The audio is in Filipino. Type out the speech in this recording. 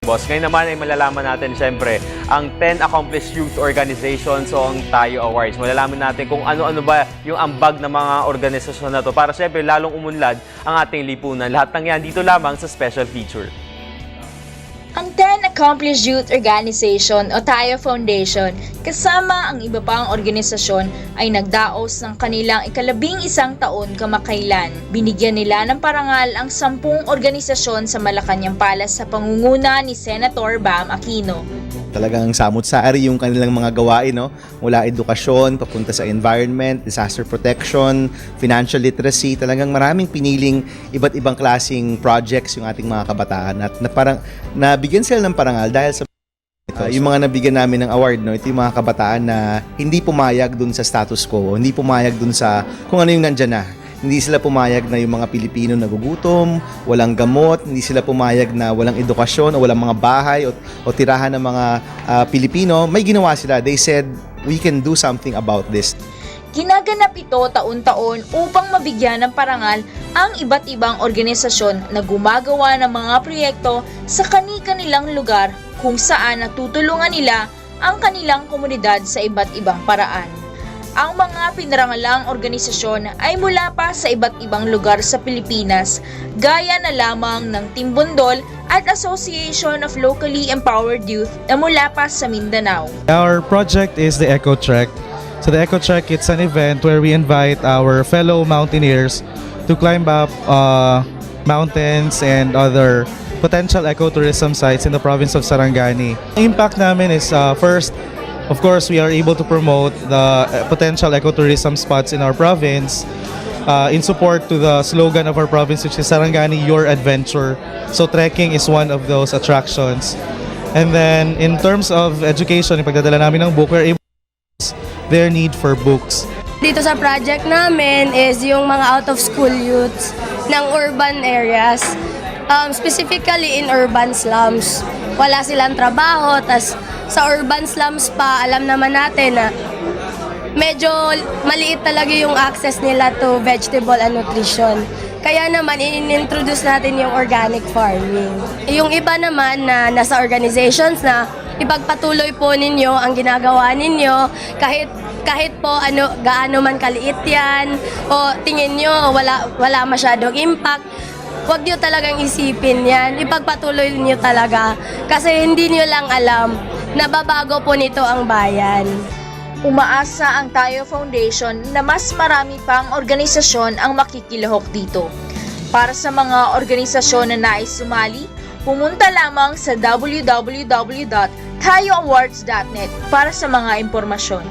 boss. Ngayon naman ay malalaman natin syempre ang 10 Accomplished Youth Organizations o ang Tayo Awards. Malalaman natin kung ano-ano ba yung ambag ng mga organisasyon na to para syempre lalong umunlad ang ating lipunan. Lahat ng yan dito lamang sa special feature. Ang 10 Accomplished Youth Organization o Tayo Foundation kasama ang iba pang organisasyon ay nagdaos ng kanilang ika-11 taon kamakailan. Binigyan nila ng parangal ang 10 organisasyon sa Malacanang Palace sa pangunguna ni Senator Bam Aquino. Talagang samut-sari yung kanilang mga gawain, no? Mula edukasyon, papunta sa environment, disaster protection, financial literacy, talagang maraming piniling iba't ibang klaseng projects yung ating mga kabataan at parang nabigyan sila ng parangal dahil sa yung mga nabigyan namin ng award, no? Ito yung mga kabataan na hindi pumayag dun sa status quo, hindi pumayag dun sa kung ano yung nandyan na. Hindi sila pumayag na yung mga Pilipino nagugutom, walang gamot, hindi sila pumayag na walang edukasyon o walang mga bahay o tirahan ng mga Pilipino. May ginawa sila. They said, we can do something about this. Ginaganap ito taon-taon upang mabigyan ng parangal ang iba't ibang organisasyon na gumagawa ng mga proyekto sa kani-kanilang lugar kung saan natutulungan nila ang kanilang komunidad sa iba't ibang paraan. Ang mga pinarangalang organisasyon ay mula pa sa iba't ibang lugar sa Pilipinas, gaya na lamang ng Team Bundol at Association of Locally Empowered Youth na mula pa sa Mindanao. Our project is the Eco Trek. So the Eco Trek, it's an event where we invite our fellow mountaineers to climb up mountains and other potential ecotourism sites in the province of Sarangani. The impact namin is first, of course, we are able to promote the potential ecotourism spots in our province in support to the slogan of our province, which is Sarangani, Your Adventure. So trekking is one of those attractions. And then in terms of education, ipagdadala namin ng book, we're able to their need for books. Dito sa project namin is yung mga out-of-school youths ng urban areas, specifically in urban slums. Wala silang trabaho, tas sa urban slums pa, alam naman natin na medyo maliit talaga yung access nila to vegetable and nutrition. Kaya naman, in-introduce natin yung organic farming. Yung iba naman na nasa organizations na ipagpatuloy po ninyo ang ginagawa ninyo kahit po gaano man kaliit yan o tingin nyo wala masyadong impact. Huwag nyo talagang isipin yan. Ipagpatuloy nyo talaga kasi hindi nyo lang alam na babago po nito ang bayan. Umaasa ang Tayo Foundation na mas marami pang organisasyon ang makikilahok dito. Para sa mga organisasyon na nais sumali, pumunta lamang sa www.tayoawards.net para sa mga impormasyon.